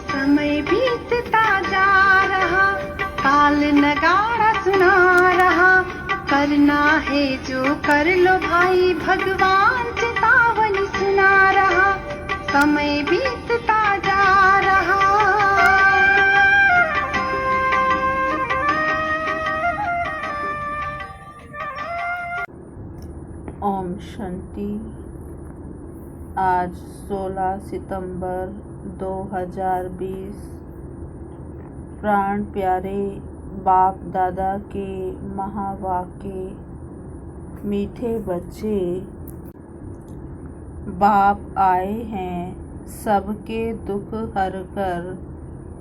समय बीतता जा रहा, काल नगाड़ा सुना रहा। करना है जो कर लो भाई, भगवान चेतावनी सुना रहा। समय बीतता जा रहा। ओम शांति। आज 16 सितंबर 2020 प्राण प्यारे बाप दादा के महावाक्य। मीठे बच्चे, बाप आए हैं सबके दुख हर कर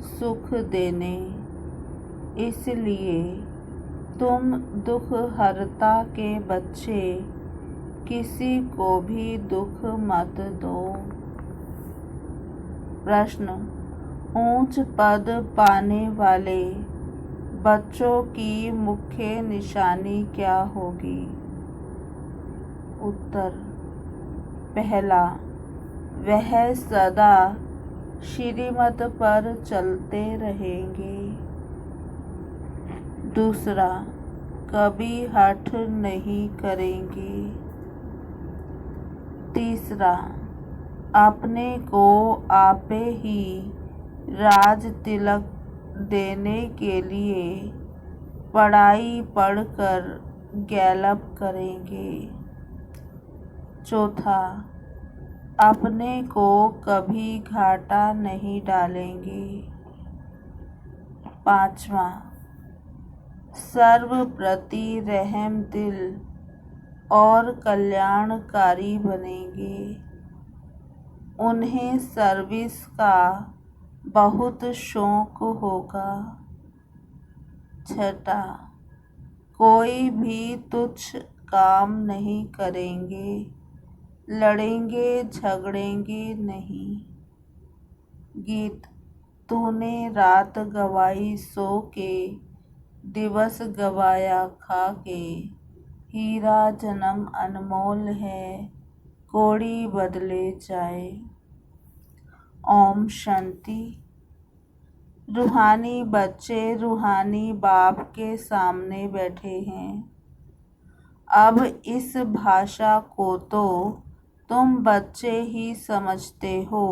सुख देने, इसलिए तुम दुख हरता के बच्चे किसी को भी दुख मत दो। प्रश्न, ऊंच पद पाने वाले बच्चों की मुख्य निशानी क्या होगी? उत्तर, पहला, वह सदा श्रीमत पर चलते रहेंगे। दूसरा, कभी हठ नहीं करेंगे। तीसरा, अपने को आपे ही राज तिलक देने के लिए पढ़ाई पढ़कर गैलप करेंगे। चौथा, अपने को कभी घाटा नहीं डालेंगे। पांचवा, सर्व प्रति रहम दिल और कल्याणकारी बनेंगे। उन्हें सर्विस का बहुत शौक होगा। छठा, कोई भी तुच्छ काम नहीं करेंगे, लड़ेंगे झगड़ेंगे नहीं। गीत, तूने रात गवाई सो के, दिवस गवाया खा के। हीरा जन्म अनमोल है, कौड़ी बदले जाए। ओम शांति। रूहानी बच्चे रूहानी बाप के सामने बैठे हैं। अब इस भाषा को तो तुम बच्चे ही समझते हो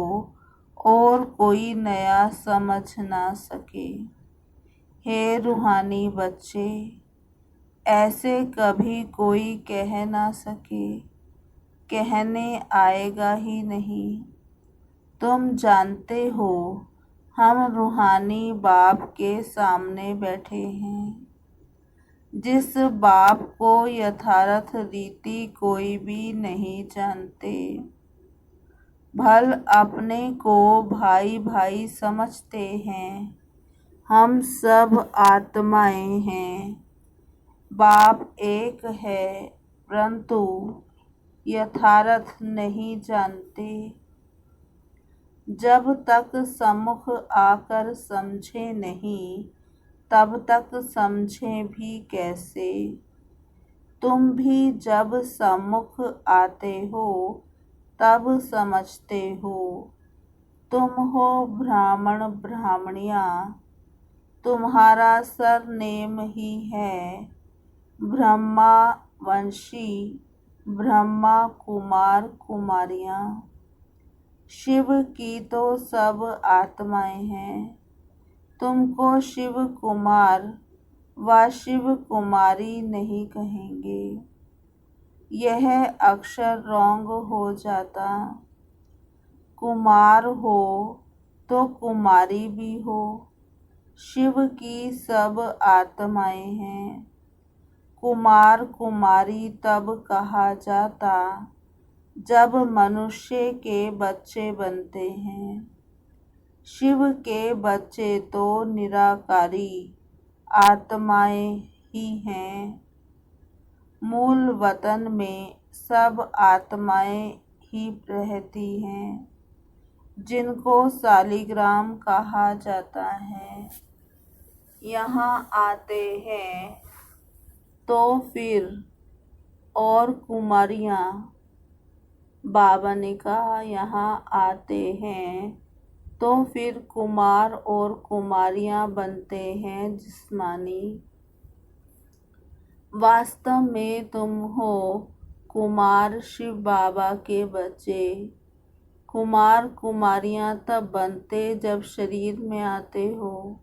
और कोई नया समझ ना सके। हे रूहानी बच्चे, ऐसे कभी कोई कह ना सके, कहने आएगा ही नहीं। तुम जानते हो हम रूहानी बाप के सामने बैठे हैं, जिस बाप को यथार्थ रीति कोई भी नहीं जानते। भल अपने को भाई भाई समझते हैं, हम सब आत्माएं हैं। बाप एक है परंतु यथार्थ नहीं जानते। जब तक सम्मुख आकर समझे नहीं, तब तक समझे भी कैसे। तुम भी जब सम्मुख आते हो तब समझते हो। तुम हो ब्राह्मण ब्राह्मणियाँ, तुम्हारा सरनेम ही है ब्रह्मा वंशी, ब्रह्मा कुमार कुमारियाँ। शिव की तो सब आत्माएं हैं। तुमको शिव कुमार व शिव कुमारी नहीं कहेंगे, यह अक्षर रॉन्ग हो जाता। कुमार हो तो कुमारी भी हो। शिव की सब आत्माएं हैं। कुमार कुमारी तब कहा जाता जब मनुष्य के बच्चे बनते हैं। शिव के बच्चे तो निराकारी आत्माएं ही हैं। मूल वतन में सब आत्माएं ही रहती हैं, जिनको शालिग्राम कहा जाता है। यहाँ आते हैं तो फिर और कुमारियाँ, बाबा ने कहा यहाँ आते हैं तो फिर कुमार और कुमारियाँ बनते हैं जिस्मानी। वास्तव में तुम हो कुमार शिव बाबा के बच्चे। कुमार कुमारियाँ तब बनते जब शरीर में आते हो।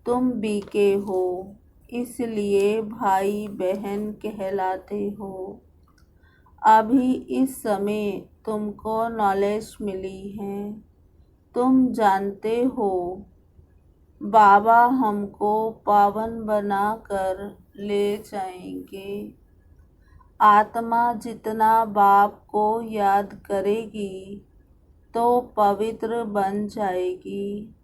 तुम बीके हो, इसलिए भाई बहन कहलाते हो। अभी इस समय तुमको नॉलेज मिली है। तुम जानते हो बाबा हमको पावन बनाकर ले जाएंगे। आत्मा जितना बाप को याद करेगी तो पवित्र बन जाएगी।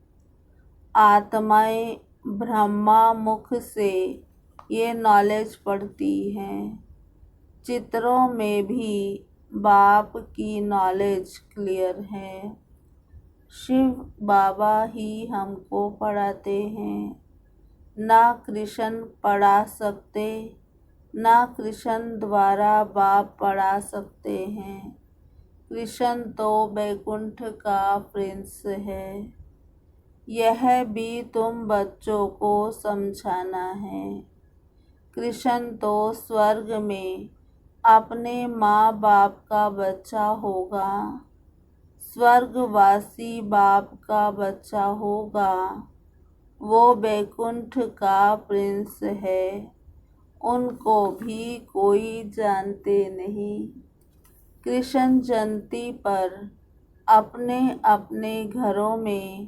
आत्माएं ब्रह्मा मुख से ये नॉलेज पढ़ती हैं। चित्रों में भी बाप की नॉलेज क्लियर है। शिव बाबा ही हमको पढ़ाते हैं। ना कृष्ण पढ़ा सकते, ना कृष्ण द्वारा बाप पढ़ा सकते हैं। कृष्ण तो बैकुंठ का प्रिंस है। यह भी तुम बच्चों को समझाना है। कृष्ण तो स्वर्ग में अपने माँ बाप का बच्चा होगा। स्वर्गवासी बाप का बच्चा होगा। वो बैकुंठ का प्रिंस है। उनको भी कोई जानते नहीं। कृष्ण जयंती पर अपने अपने घरों में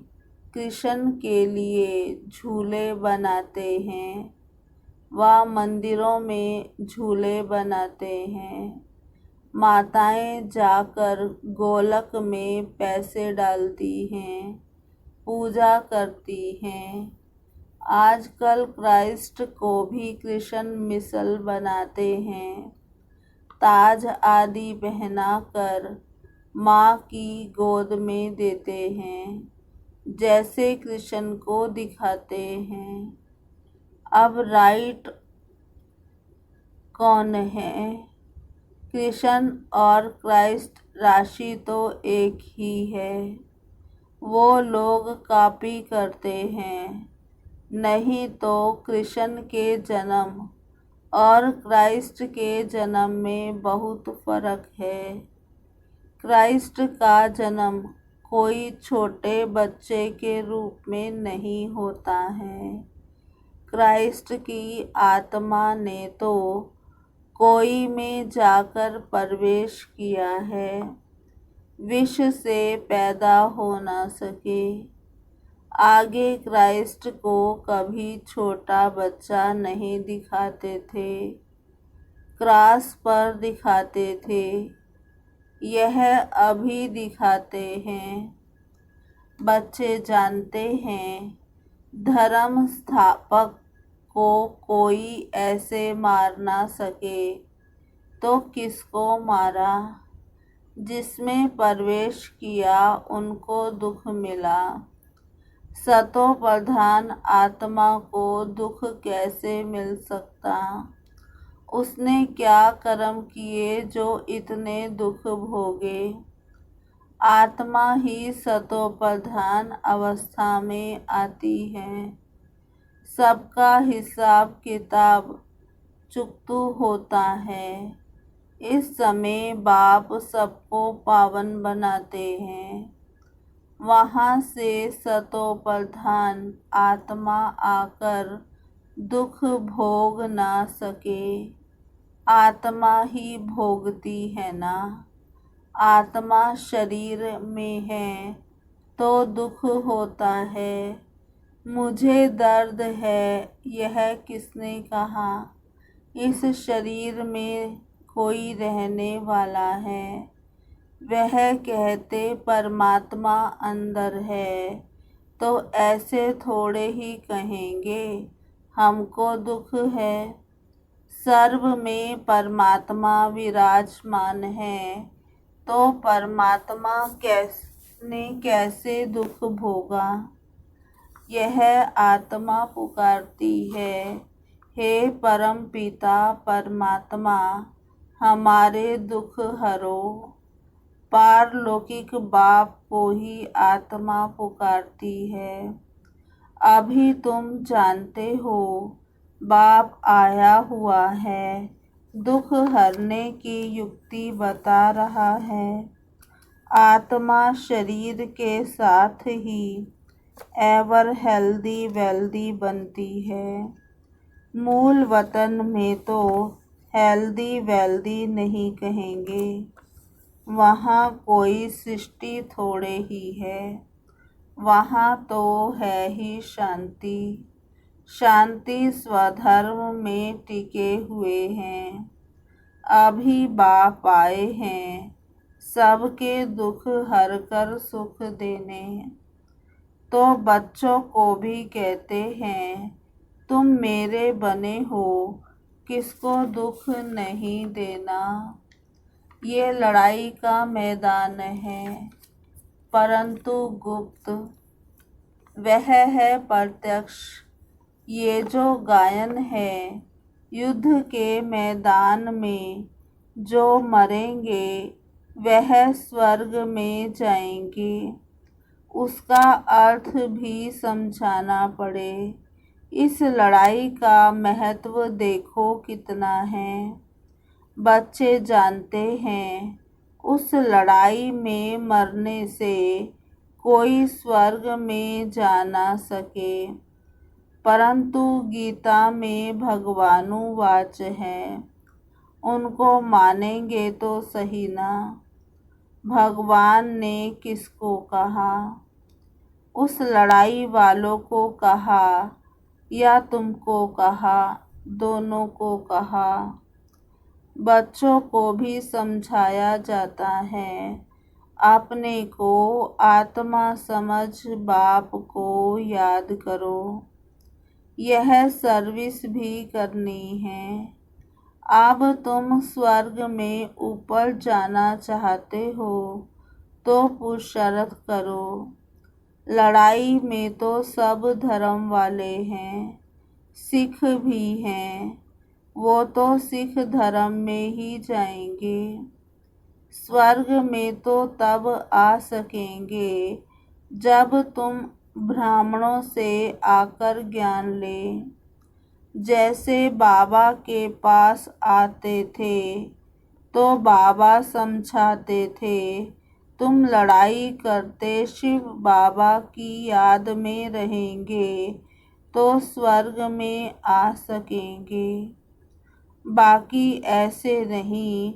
कृष्ण के लिए झूले बनाते हैं। व मंदिरों में झूले बनाते हैं। माताएं जाकर गोलक में पैसे डालती हैं, पूजा करती हैं। आजकल क्राइस्ट को भी कृष्ण मिसल बनाते हैं। ताज आदि पहनाकर माँ की गोद में देते हैं, जैसे कृष्ण को दिखाते हैं। अब राइट कौन है? कृष्ण और क्राइस्ट राशि तो एक ही है। वो लोग कॉपी करते हैं। नहीं तो कृष्ण के जन्म और क्राइस्ट के जन्म में बहुत फर्क है। क्राइस्ट का जन्म कोई छोटे बच्चे के रूप में नहीं होता है। क्राइस्ट की आत्मा ने तो कोई में जाकर प्रवेश किया है। विष से पैदा हो न सके। आगे क्राइस्ट को कभी छोटा बच्चा नहीं दिखाते थे, क्रॉस पर दिखाते थे। यह अभी दिखाते हैं। बच्चे जानते हैं धर्म स्थापक को कोई ऐसे मार ना सके तो किसको मारा? जिसमें प्रवेश किया उनको दुख मिला। सतो प्रधान आत्मा को दुख कैसे मिल सकता? उसने क्या कर्म किए जो इतने दुख भोगे? आत्मा ही सतो प्रधान अवस्था में आती है। सबका हिसाब किताब चुकतू होता है। इस समय बाप सबको पावन बनाते हैं। वहाँ से सतो प्रधान आत्मा आकर दुख भोग ना सके। आत्मा ही भोगती है ना। आत्मा शरीर में है तो दुख होता है। मुझे दर्द है, यह किसने कहा? इस शरीर में कोई रहने वाला है। वह कहते परमात्मा अंदर है। तो ऐसे थोड़े ही कहेंगे हमको दुख है। सर्व में परमात्मा विराजमान है, तो परमात्मा ने कैसे दुख भोगा। यह आत्मा पुकारती है, हे परम पिता परमात्मा, हमारे दुख हरो। पारलौकिक बाप को ही आत्मा पुकारती है। अभी तुम जानते हो बाप आया हुआ है, दुख हरने की युक्ति बता रहा है। आत्मा शरीर के साथ ही एवर हेल्दी वेल्दी बनती है। मूल वतन में तो हेल्दी वेल्दी नहीं कहेंगे, वहाँ कोई सृष्टि थोड़े ही है, वहाँ तो है ही शांति। शांति स्वधर्म में टिके हुए हैं। अभी बाप आए हैं सबके दुख हर कर सुख देने। तो बच्चों को भी कहते हैं तुम मेरे बने हो, किसको दुख नहीं देना। ये लड़ाई का मैदान है, परंतु गुप्त वह है प्रत्यक्ष। ये जो गायन है, युद्ध के मैदान में जो मरेंगे वह स्वर्ग में जाएंगे। उसका अर्थ भी समझाना पड़े। इस लड़ाई का महत्व देखो कितना है। बच्चे जानते हैं उस लड़ाई में मरने से कोई स्वर्ग में जा ना सके, परंतु गीता में भगवानुवाच है, उनको मानेंगे तो सही ना। भगवान ने किसको कहा? उस लड़ाई वालों को कहा या तुमको कहा? दोनों को कहा। बच्चों को भी समझाया जाता है, अपने को आत्मा समझ बाप को याद करो। यह सर्विस भी करनी है। अब तुम स्वर्ग में ऊपर जाना चाहते हो तो पुरुषार्थ करो। लड़ाई में तो सब धर्म वाले हैं, सिख भी हैं, वो तो सिख धर्म में ही जाएंगे। स्वर्ग में तो तब आ सकेंगे जब तुम ब्राह्मणों से आकर ज्ञान ले। जैसे बाबा के पास आते थे तो बाबा समझाते थे, तुम लड़ाई करते शिव बाबा की याद में रहेंगे तो स्वर्ग में आ सकेंगे। बाकी ऐसे नहीं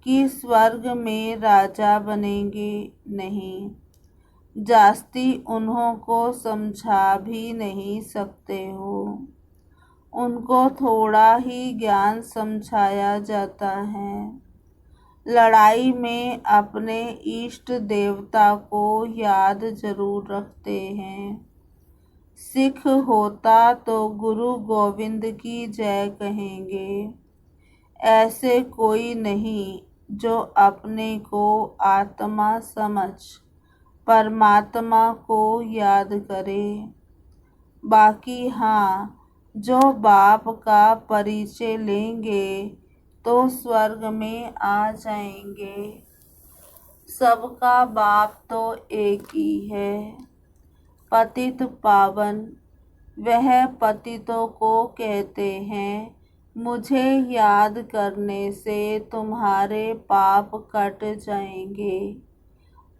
कि स्वर्ग में राजा बनेंगे, नहीं। जास्ती उन्हों को समझा भी नहीं सकते हो। उनको थोड़ा ही ज्ञान समझाया जाता है। लड़ाई में अपने इष्ट देवता को याद जरूर रखते हैं। सिख होता तो गुरु गोविंद की जय कहेंगे। ऐसे कोई नहीं जो अपने को आत्मा समझ परमात्मा को याद करे। बाकी हाँ, जो बाप का परिचय लेंगे तो स्वर्ग में आ जाएंगे। सबका बाप तो एक ही है, पतित पावन। वह पतितों को कहते हैं, मुझे याद करने से तुम्हारे पाप कट जाएंगे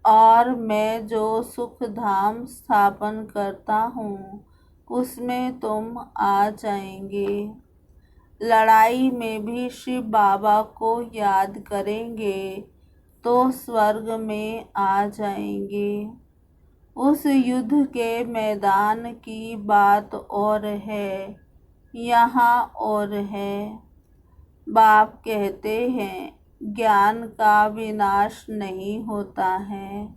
और मैं जो सुख धाम स्थापन करता हूँ उसमें तुम आ जाएंगे। लड़ाई में भी शिव बाबा को याद करेंगे तो स्वर्ग में आ जाएंगे। उस युद्ध के मैदान की बात और है, यहाँ और है। बाप कहते हैं ज्ञान का विनाश नहीं होता है,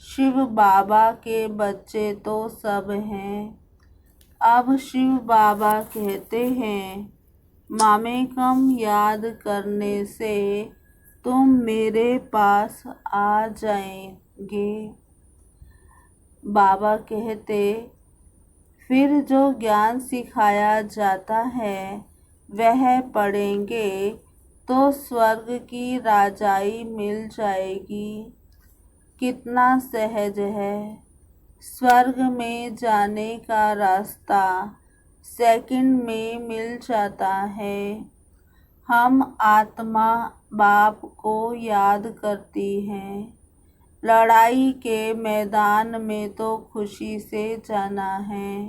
शिव बाबा के बच्चे तो सब हैं। अब शिव बाबा कहते हैं, मामेकम याद करने से तुम मेरे पास आ जाएंगे। बाबा कहते, फिर जो ज्ञान सिखाया जाता है वह पढ़ेंगे तो स्वर्ग की राजाई मिल जाएगी। कितना सहज है। स्वर्ग में जाने का रास्ता सेकंड में मिल जाता है। हम आत्मा बाप को याद करती हैं। लड़ाई के मैदान में तो खुशी से जाना है।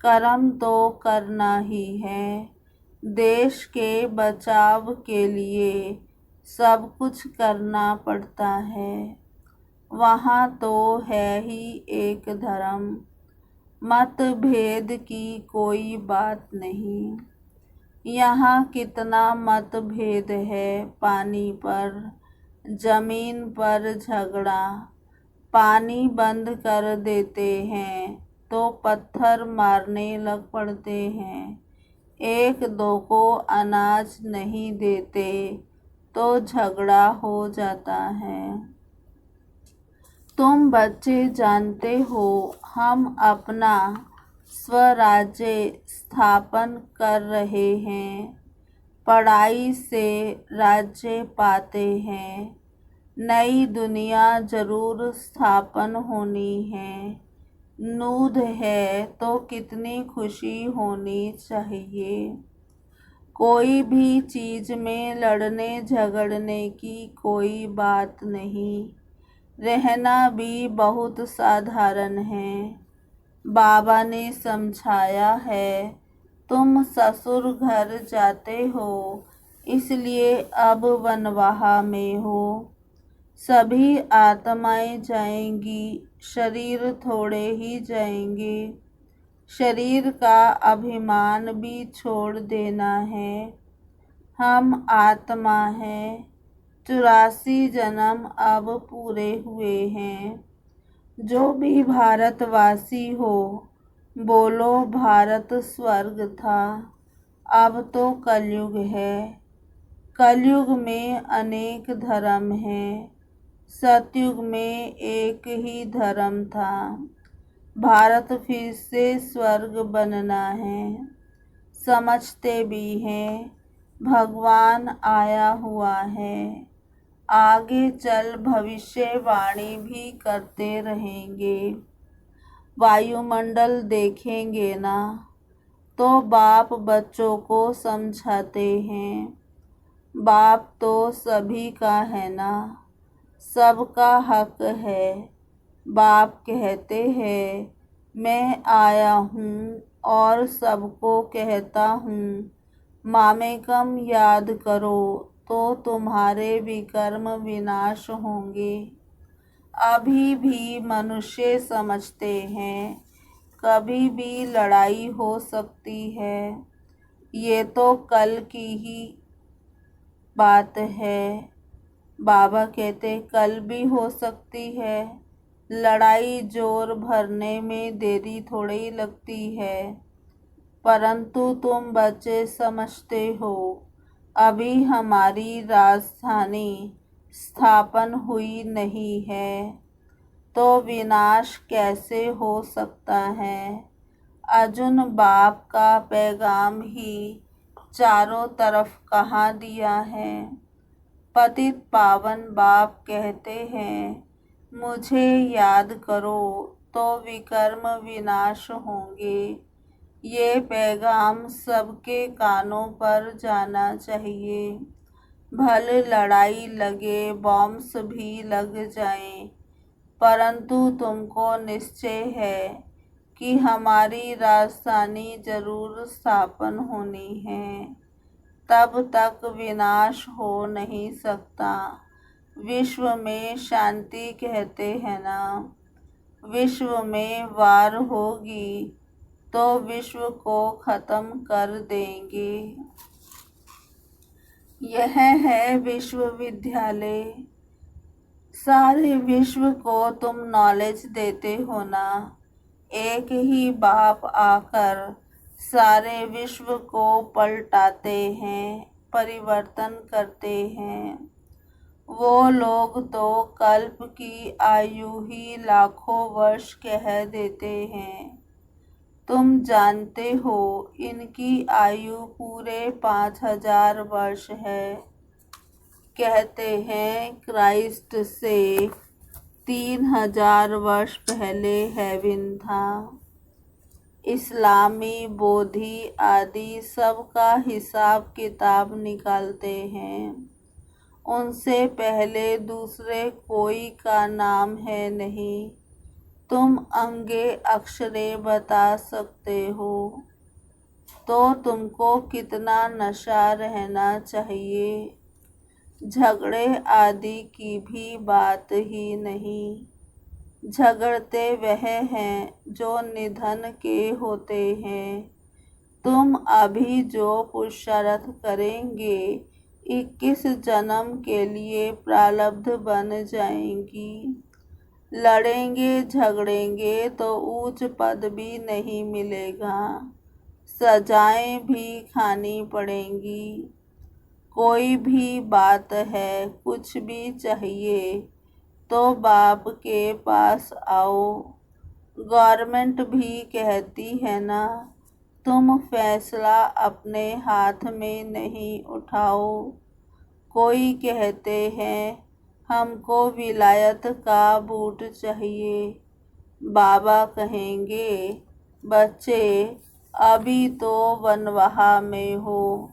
कर्म तो करना ही है। देश के बचाव के लिए सब कुछ करना पड़ता है। वहाँ तो है ही एक धर्म, मतभेद की कोई बात नहीं। यहाँ कितना मतभेद है। पानी पर, जमीन पर झगड़ा। पानी बंद कर देते हैं तो पत्थर मारने लग पड़ते हैं। एक दो को अनाज नहीं देते तो झगड़ा हो जाता है। तुम बच्चे जानते हो, हम अपना स्वराज्य स्थापन कर रहे हैं। पढ़ाई से राज्य पाते हैं। नई दुनिया जरूर स्थापन होनी है। नूद है तो कितनी खुशी होनी चाहिए। कोई भी चीज में लड़ने झगड़ने की कोई बात नहीं। रहना भी बहुत साधारण है। बाबा ने समझाया है, तुम ससुर घर जाते हो इसलिए अब वनवाह में हो। सभी आत्माएं जाएंगी, शरीर थोड़े ही जाएंगे। शरीर का अभिमान भी छोड़ देना है। हम आत्मा हैं। 84 जन्म अब पूरे हुए हैं। जो भी भारतवासी हो, बोलो भारत स्वर्ग था। अब तो कलयुग है। कलयुग में अनेक धर्म हैं। सतयुग में एक ही धर्म था। भारत फिर से स्वर्ग बनना है। समझते भी हैं, भगवान आया हुआ है। आगे चल भविष्यवाणी भी करते रहेंगे। वायुमंडल देखेंगे ना, तो बाप बच्चों को समझाते हैं। बाप तो सभी का है ना, सबका हक है। बाप कहते हैं, मैं आया हूँ और सबको कहता हूँ, मामेकम याद करो तो तुम्हारे विकर्म विनाश होंगे। अभी भी मनुष्य समझते हैं कभी भी लड़ाई हो सकती है। ये तो कल की ही बात है। बाबा कहते, कल भी हो सकती है। लड़ाई जोर भरने में देरी थोड़ी लगती है। परंतु तुम बच्चे समझते हो, अभी हमारी राजधानी स्थापन हुई नहीं है, तो विनाश कैसे हो सकता है। अर्जुन बाप का पैगाम ही चारों तरफ कहाँ दिया है। पतित पावन बाप कहते हैं, मुझे याद करो तो विकर्म विनाश होंगे। ये पैगाम सबके कानों पर जाना चाहिए। भले लड़ाई लगे, बॉम्ब्स भी लग जाएं, परंतु तुमको निश्चय है कि हमारी राजधानी जरूर स्थापन होनी है। तब तक विनाश हो नहीं सकता। विश्व में शांति कहते हैं ना, विश्व में वार होगी तो विश्व को खत्म कर देंगे। यह है विश्वविद्यालय। सारे विश्व को तुम नॉलेज देते हो ना। एक ही बाप आकर सारे विश्व को पलटाते हैं, परिवर्तन करते हैं। वो लोग तो कल्प की आयु ही लाखों वर्ष कह देते हैं। तुम जानते हो इनकी आयु पूरे 5000 वर्ष है। कहते हैं क्राइस्ट से 3000 वर्ष पहले हेवन था। इस्लामी, बोधि आदि सबका हिसाब किताब निकालते हैं। उनसे पहले दूसरे कोई का नाम है नहीं। तुम अंगे अक्षरे बता सकते हो। तो तुमको कितना नशा रहना चाहिए। झगड़े आदि की भी बात ही नहीं। झगड़ते वह हैं जो निधन के होते हैं। तुम अभी जो पुरुषार्थ करेंगे 21 जन्म के लिए प्रारब्ध बन जाएंगी। लड़ेंगे झगड़ेंगे तो ऊंच पद भी नहीं मिलेगा। सजाएं भी खानी पड़ेंगी। कोई भी बात है, कुछ भी चाहिए तो बाप के पास आओ। गवर्नमेंट भी कहती है ना, तुम फैसला अपने हाथ में नहीं उठाओ। कोई कहते हैं हमको विलायत का बूट चाहिए। बाबा कहेंगे बच्चे अभी तो वनवाह में हो,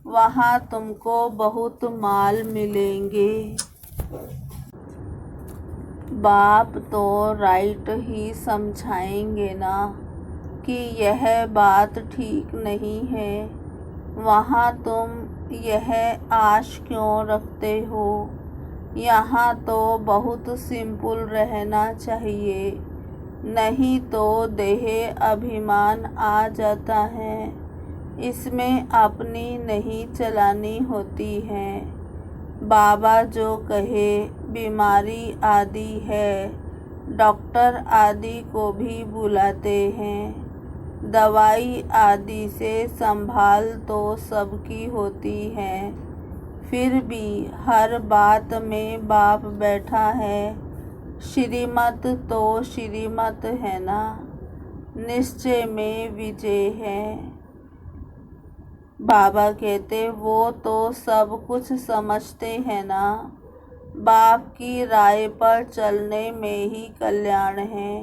वहाँ तुमको बहुत माल मिलेंगे। बाप तो राइट ही समझाएंगे ना कि यह बात ठीक नहीं है। वहाँ तुम यह आश क्यों रखते हो। यहाँ तो बहुत सिंपल रहना चाहिए, नहीं तो देह अभिमान आ जाता है। इसमें अपनी नहीं चलानी होती है। बाबा जो कहे बीमारी आदि है, डॉक्टर आदि को भी बुलाते हैं। दवाई आदि से संभाल तो सबकी होती है। फिर भी हर बात में बाप बैठा है। श्रीमत तो श्रीमत है ना, निश्चय में विजय है। बाबा कहते वो तो सब कुछ समझते हैं ना। बाप की राय पर चलने में ही कल्याण है।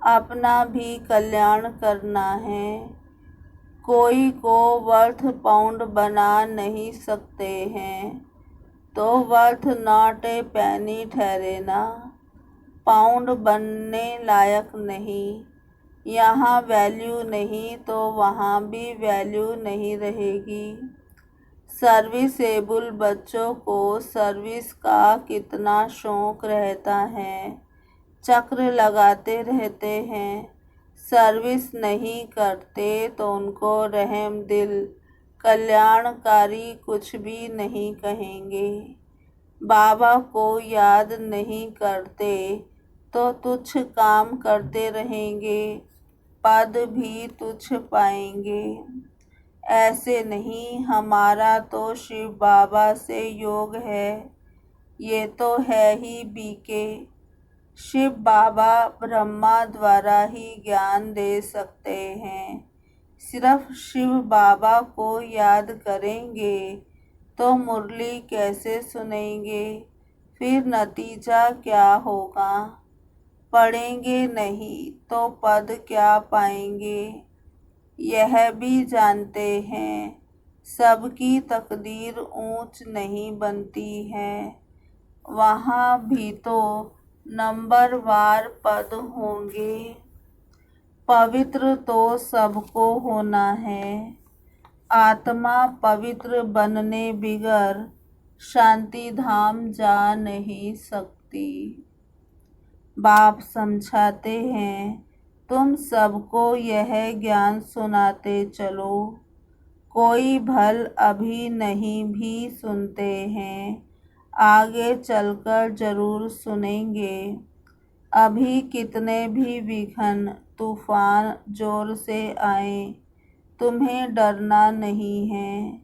अपना भी कल्याण करना है। कोई को वर्थ पाउंड बना नहीं सकते हैं तो वर्थ नॉट ए पैनी ठहरे ना। पाउंड बनने लायक नहीं। यहाँ वैल्यू नहीं तो वहाँ भी वैल्यू नहीं रहेगी। सर्विसेबल बच्चों को सर्विस का कितना शौक रहता है। चक्र लगाते रहते हैं। सर्विस नहीं करते तो उनको रहम दिल, कल्याणकारी कुछ भी नहीं कहेंगे। बाबा को याद नहीं करते तो तुच्छ काम करते रहेंगे, पद भी तुच्छ पाएंगे। ऐसे नहीं, हमारा तो शिव बाबा से योग है। ये तो है ही बीके। शिव बाबा ब्रह्मा द्वारा ही ज्ञान दे सकते हैं। सिर्फ शिव बाबा को याद करेंगे तो मुरली कैसे सुनेंगे। फिर नतीजा क्या होगा। पढ़ेंगे नहीं तो पद क्या पाएंगे। यह भी जानते हैं सबकी तकदीर ऊंच नहीं बनती है। वहाँ भी तो नंबरवार पद होंगे। पवित्र तो सबको होना है। आत्मा पवित्र बनने बिगर शांति धाम जा नहीं सकती। बाप समझाते हैं तुम सबको यह ज्ञान सुनाते चलो। कोई भल अभी नहीं भी सुनते हैं। आगे चलकर जरूर सुनेंगे। अभी कितने भी विघ्न तूफान जोर से आए, तुम्हें डरना नहीं है,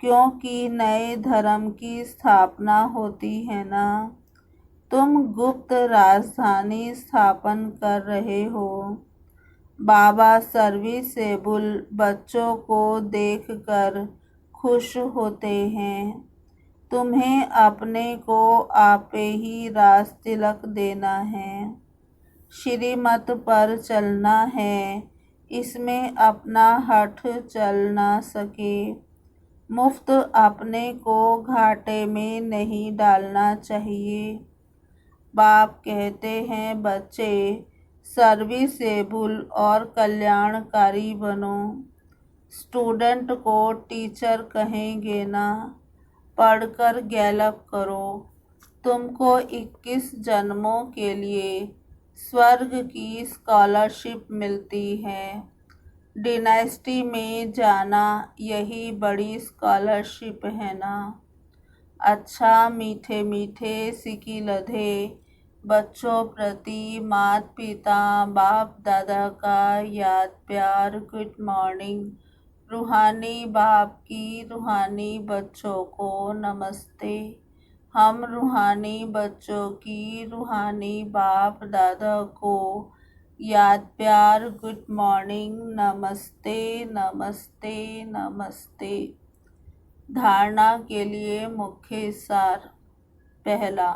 क्योंकि नए धर्म की स्थापना होती है ना। तुम गुप्त राजधानी स्थापन कर रहे हो। बाबा सर्विसेबल बच्चों को देखकर खुश होते हैं। तुम्हें अपने को आपे ही राज तिलक देना है, श्रीमत पर चलना है, इसमें अपना हठ चल ना सके। मुफ्त अपने को घाटे में नहीं डालना चाहिए। बाप कहते हैं बच्चे सर्विसेबल और कल्याणकारी बनो। स्टूडेंट को टीचर कहेंगे ना, पढ़कर गैलप करो। तुमको 21 जन्मों के लिए स्वर्ग की स्कॉलरशिप मिलती है। डिनास्टी में जाना यही बड़ी स्कॉलरशिप है ना। अच्छा मीठे मीठे सिकी लधे बच्चों प्रति माता पिता बाप दादा का याद प्यार गुड मॉर्निंग। रूहानी बाप की रूहानी बच्चों को नमस्ते। हम रूहानी बच्चों की रूहानी बाप दादा को याद प्यार गुड मॉर्निंग नमस्ते नमस्ते नमस्ते। धारणा के लिए मुख्य सार। पहला,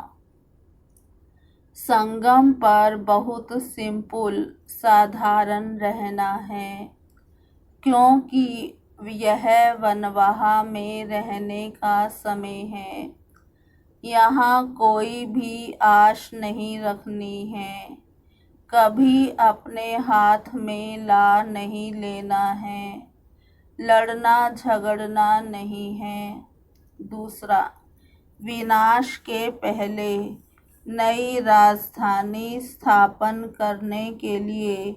संगम पर बहुत सिंपल साधारण रहना है, क्योंकि यह वनवाह में रहने का समय है। यहाँ कोई भी आश नहीं रखनी है, कभी अपने हाथ में ला नहीं लेना है, लड़ना झगड़ना नहीं है। दूसरा, विनाश के पहले नई राजधानी स्थापन करने के लिए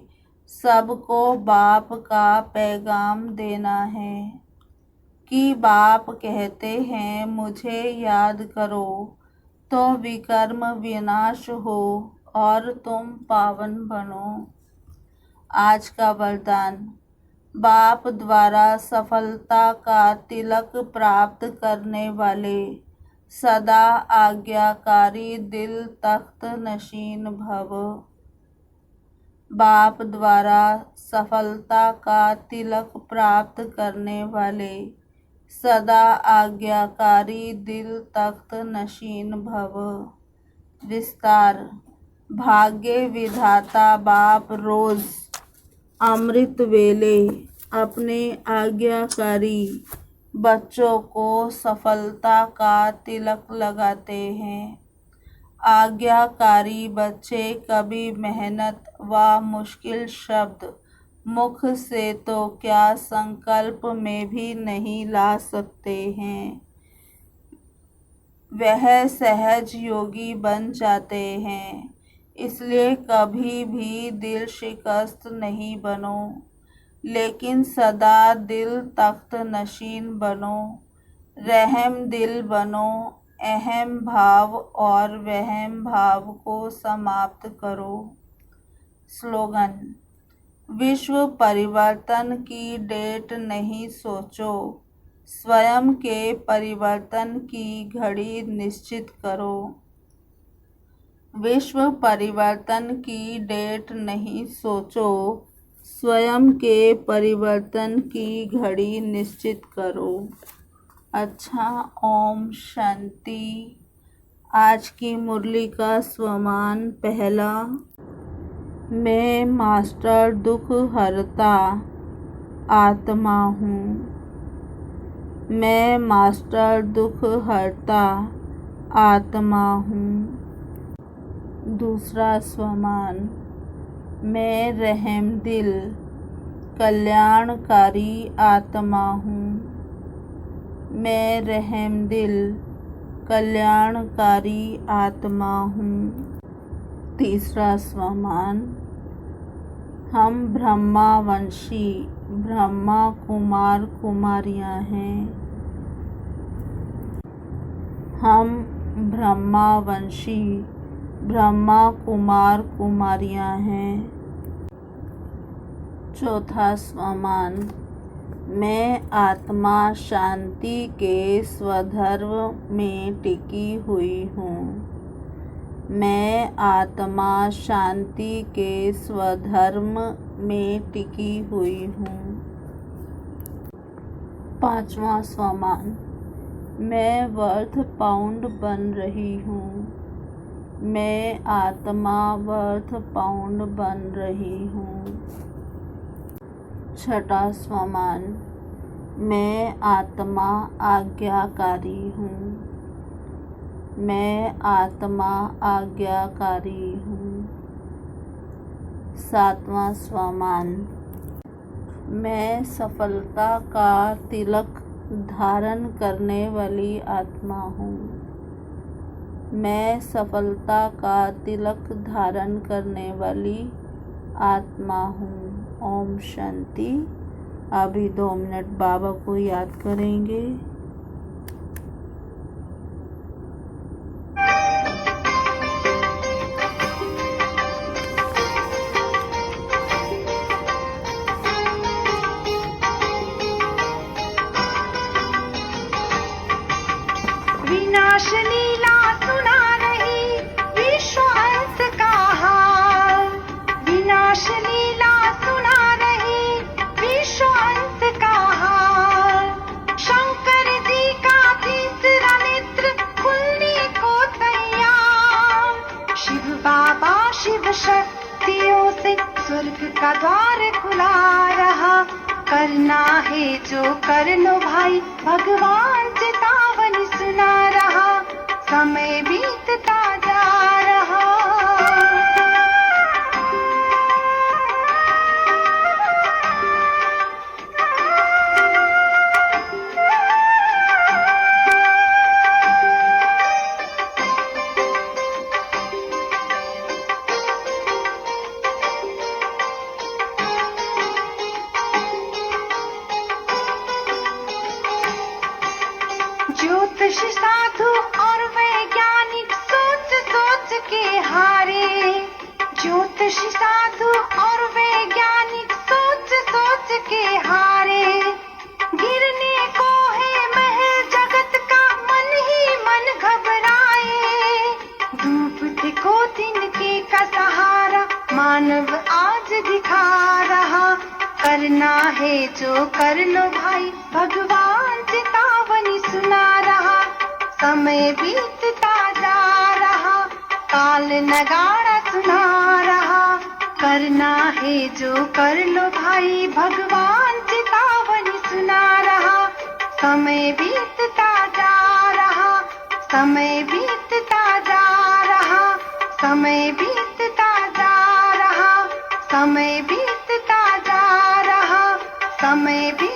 सबको बाप का पैगाम देना है कि बाप कहते हैं मुझे याद करो तो विकर्म विनाश हो और तुम पावन बनो। आज का वरदान। बाप द्वारा सफलता का तिलक प्राप्त करने वाले सदा आज्ञाकारी दिल तख्त नशीन भव। बाप द्वारा सफलता का तिलक प्राप्त करने वाले सदा आज्ञाकारी दिल तख्त नशीन भव। विस्तार। भाग्य विधाता बाप रोज अमृत वेले अपने आज्ञाकारी बच्चों को सफलता का तिलक लगाते हैं। आज्ञाकारी बच्चे कभी मेहनत व मुश्किल शब्द मुख से तो क्या संकल्प में भी नहीं ला सकते हैं। वह सहज योगी बन जाते हैं। इसलिए कभी भी दिल शिकस्त नहीं बनो, लेकिन सदा दिल तख्त नशीन बनो। रहम दिल बनो, अहम भाव और वहम भाव को समाप्त करो। स्लोगन। विश्व परिवर्तन की डेट नहीं सोचो, स्वयं के परिवर्तन की घड़ी निश्चित करो। विश्व परिवर्तन की डेट नहीं सोचो, स्वयं के परिवर्तन की घड़ी निश्चित करो। अच्छा, ओम शांति। आज की मुरली का स्वमान। पहला, मैं मास्टर दुख हरता आत्मा हूँ। मैं मास्टर दुख हरता आत्मा हूँ। दूसरा स्वमान। मैं रहमदिल कल्याणकारी आत्मा हूँ। मैं रहमदिल कल्याणकारी आत्मा हूँ। तीसरा स्वमान। हम ब्रह्मावंशी ब्रह्मा कुमार कुमारियाँ हैं। हम ब्रह्मावंशी ब्रह्मा कुमार कुमारियां हैं। चौथा स्वमान, मैं आत्मा शांति के स्वधर्म में टिकी हुई हूँ। मैं आत्मा शांति के स्वधर्म में टिकी हुई हूँ। पांचवा स्वमान, मैं वर्थ पाउंड बन रही हूँ। मैं आत्मा वर्थ पाउंड बन रही हूँ। छठा स्वमान, मैं आत्मा आज्ञाकारी हूँ। मैं आत्मा आज्ञाकारी हूँ। सातवां स्वमान, मैं सफलता का तिलक धारण करने वाली आत्मा हूँ। मैं सफलता का तिलक धारण करने वाली आत्मा हूँ। ओम शांति। अभी 2 मिनट बाबा को याद करेंगे। विनाश लीला सुना रही विश्व अंत का हाल। विनाश लीला सुना रही विश्व अंत का हाल। शंकर जी का तीसरा नेत्र खुलने को तैयार। शिव बाबा शिव शक्तियों से स्वर्ग का द्वार खुला रहा। करना है जो कर लो भाई, भगवान चेतावनी सुना रहा। समय बीतता जा रहा। ज्योतिष साधु और वैज्ञानिक सोच सोच के हारे। ज्योतिष साधु और वैज्ञानिक सोच सोच के हारे। गिरने को है महल जगत का, मन ही मन घबराए। डूबते को तिनके का सहारा मानव आज दिखा रहा। करना है जो कर लो भाई, भगवान चेतावनी सुना रहा। समय बीतता जा रहा, काल नगाड़ा सुना रहा। करना है जो कर लो भाई, भगवान चेतावनी सुना रहा। समय बीतता जा रहा, समय बीतता जा रहा। समय बीतता जा रहा, समय बीतता जा रहा। समय भी